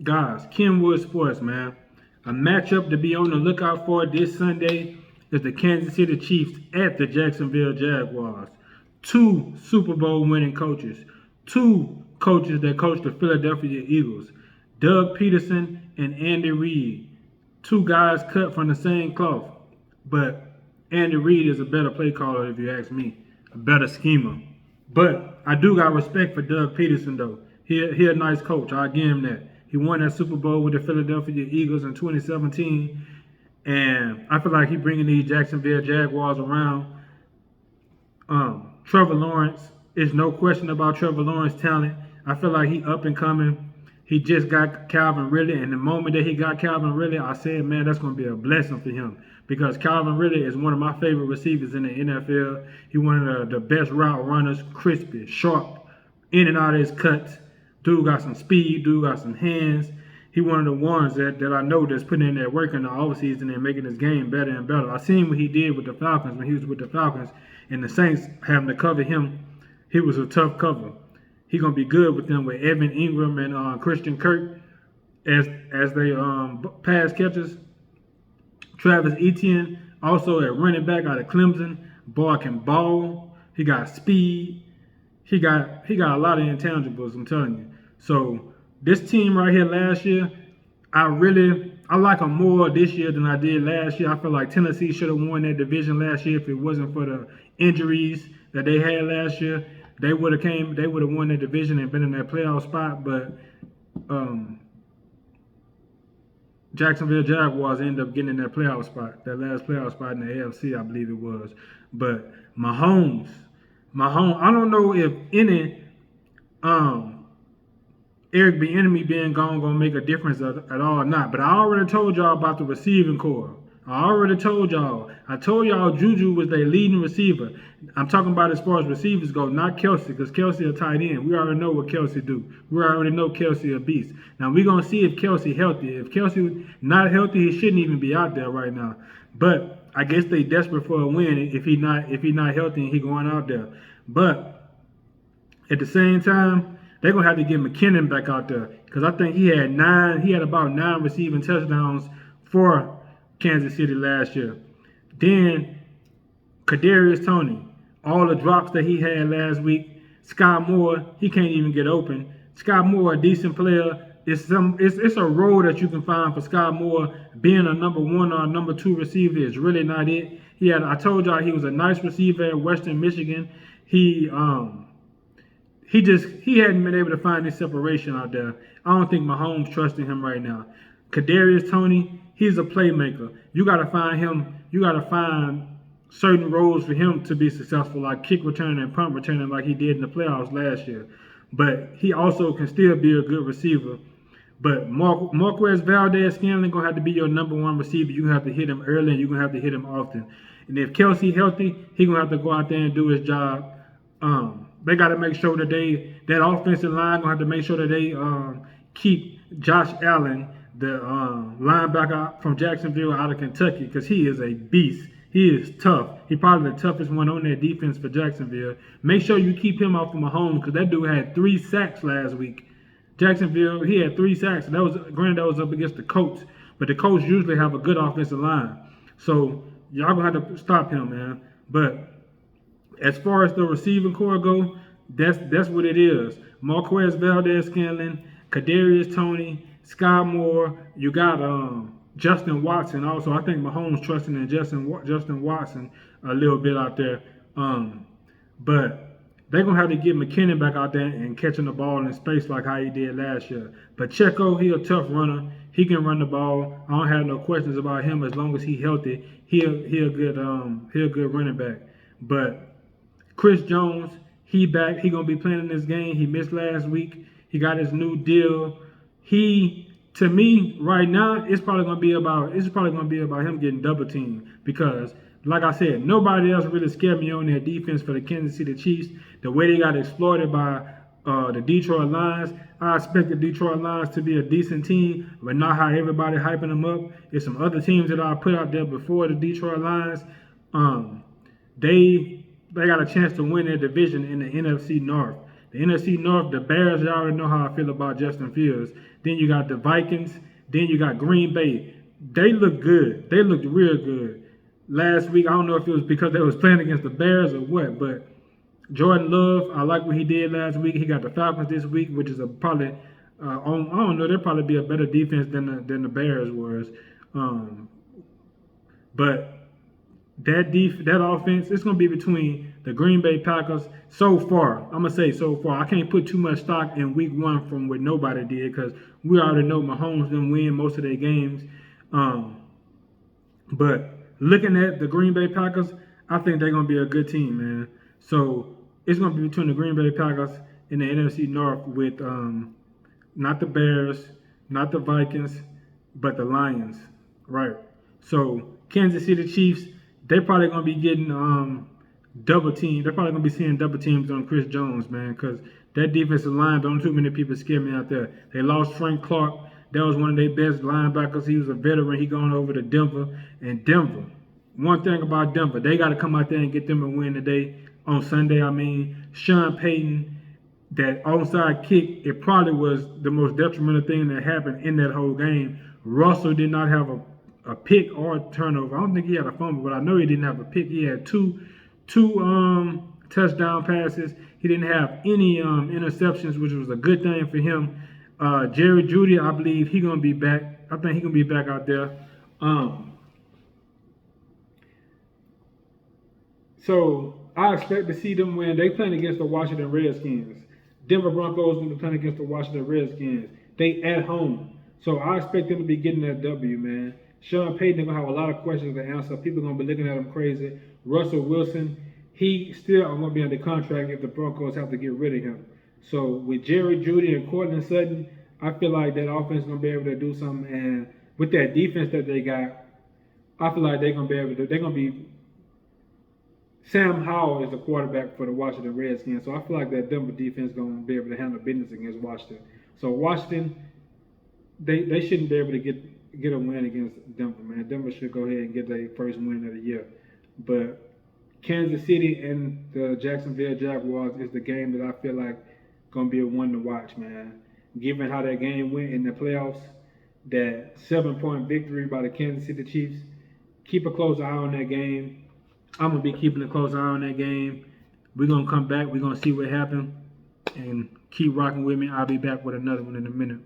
Guys, Kenwood Sports, man. A matchup to be on the lookout for this Sunday is the Kansas City Chiefs at the Jacksonville Jaguars. Two Super Bowl winning coaches, two coaches that coach the Philadelphia Eagles, Doug Peterson and Andy Reid. Two guys cut from the same cloth, but Andy Reid is a better play caller if you ask me, a better schemer. But I do got respect for Doug Peterson though. He a nice coach. I'll give him that. He won that Super Bowl with the Philadelphia Eagles in 2017, and I feel like he bringing these Jacksonville Jaguars around. Trevor Lawrence is no question about Trevor Lawrence's talent. I feel like he up and coming. He just got Calvin Ridley, and the moment that he got Calvin Ridley, I said, man, that's going to be a blessing for him because Calvin Ridley is one of my favorite receivers in the NFL. He's one of the best route runners, crispy, sharp, in and out of his cuts. Dude got some speed. Dude got some hands. He one of the ones that I know that's putting in that work in the offseason and making his game better and better. I seen what he did with the Falcons when he was with the Falcons, and the Saints having to cover him. He was a tough cover. He gonna be good with them with Evan Ingram and Christian Kirk as they pass catchers. Travis Etienne also at running back out of Clemson. Boy can ball. He got speed. He got a lot of intangibles. I'm telling you. So this team right here last year, I like them more this year than I did last year. I feel like Tennessee should have won that division last year if it wasn't for the injuries that they had last year. They would have won that division and been in that playoff spot, but Jacksonville Jaguars ended up getting in that playoff spot, that last playoff spot in the AFC, I believe it was. But Mahomes, I don't know if any Eric Bieniemy being gonna make a difference at all or not. But I already told y'all about the receiving core. I already told y'all. I told y'all Juju was their leading receiver. I'm talking about as far as receivers go, not Kelce, because Kelce a tight end. We already know what Kelce do. We already know Kelce a beast. Now we're gonna see if Kelce healthy. If Kelce not healthy, he shouldn't even be out there right now. But I guess they desperate for a win if he not healthy and he going out there. But at the same time, they're gonna have to get McKinnon back out there because I think he had about 9 receiving touchdowns for Kansas City last year. Then Kadarius Toney, all the drops that he had last week. Sky Moore, he can't even get open. Sky Moore, a decent player. It's a role that you can find for Sky Moore. Being a number 1 or number 2 receiver is really not it. I told y'all he was a nice receiver at Western Michigan. He hadn't been able to find his separation out there. I don't think Mahomes trusting him right now. Kadarius Toney, he's a playmaker. You gotta find certain roles for him to be successful, like kick returning and punt returning like he did in the playoffs last year. But he also can still be a good receiver. But Marquez Valdes-Scantling gonna have to be your number 1 receiver. You have to hit him early and you're gonna have to hit him often. And if Kelce healthy, he gonna have to go out there and do his job. They got to make sure that that offensive line gonna have to make sure that they keep Josh Allen, the linebacker from Jacksonville out of Kentucky, because he is a beast. He is tough. He's probably the toughest one on their defense for Jacksonville. Make sure you keep him off of Mahomes because that dude had 3 sacks last week. Jacksonville, he had 3 sacks. That was up against the Colts, but the Colts usually have a good offensive line. So y'all gonna have to stop him, man. But as far as the receiving core go, that's what it is. Marquez Valdes-Scantling, Kadarius Toney, Sky Moore. You got Justin Watson also. I think Mahomes trusting in Justin Watson a little bit out there. But they're going to have to get McKinnon back out there and catching the ball in space like how he did last year. Pacheco, he a tough runner. He can run the ball. I don't have no questions about him as long as he's healthy. He a good running back. But Chris Jones, he back. He gonna be playing in this game. He missed last week. He got his new deal. To me, right now, it's probably gonna be about him getting double teamed because, like I said, nobody else really scared me on their defense for the Kansas City Chiefs. The way they got exploited by the Detroit Lions, I expect the Detroit Lions to be a decent team, but not how everybody hyping them up. There's some other teams that I put out there before the Detroit Lions. They got a chance to win their division in the NFC North. The NFC North, the Bears, you already know how I feel about Justin Fields. Then you got the Vikings. Then you got Green Bay. They look good. They looked real good. Last week, I don't know if it was because they was playing against the Bears or what, but Jordan Love, I like what he did last week. He got the Falcons this week, which is probably, I don't know, they'll probably be a better defense than the Bears was. But that offense, it's going to be between the Green Bay Packers so far. I'm going to say so far. I can't put too much stock in week one from what nobody did because we already know Mahomes didn't win most of their games. But looking at the Green Bay Packers, I think they're going to be a good team, man. So it's going to be between the Green Bay Packers and the NFC North with not the Bears, not the Vikings, but the Lions, right? So Kansas City Chiefs, they're probably going to be getting double teamed. They're probably going to be seeing double teams on Chris Jones, man, because that defensive line, don't too many people scare me out there. They lost Frank Clark. That was one of their best linebackers. He was a veteran. He gone over to Denver. And Denver, one thing about Denver, they got to come out there and get them a win today on Sunday. I mean, Sean Payton, that onside kick, it probably was the most detrimental thing that happened in that whole game. Russell did not have a pick or a turnover. I don't think he had a fumble, but I know he didn't have a pick. He had two touchdown passes. He didn't have any interceptions, which was a good thing for him. Jerry Jeudy, I believe he's going to be back. I think he's going to be back out there. So I expect to see them win. They playing against the Washington Redskins. Denver Broncos going to be playing against the Washington Redskins. They at home. So I expect them to be getting that W, man. Sean Payton going to have a lot of questions to answer. People are going to be looking at him crazy. Russell Wilson, he still going to be under contract if the Broncos have to get rid of him. So with Jerry Jeudy and Courtland Sutton, I feel like that offense is going to be able to do something. And with that defense that they got, I feel like they're going to be able to, they're going to be, Sam Howell is the quarterback for the Washington Redskins. So I feel like that Denver defense is going to be able to handle business against Washington. So Washington, they shouldn't be able to get a win against Denver, man. Denver should go ahead and get their first win of the year. But Kansas City and the Jacksonville Jaguars is the game that I feel like going to be a one to watch, man. Given how that game went in the playoffs, that 7-point victory by the Kansas City Chiefs, keep a close eye on that game. I'm going to be keeping a close eye on that game. We're going to come back. We're going to see what happened. And keep rocking with me. I'll be back with another one in a minute.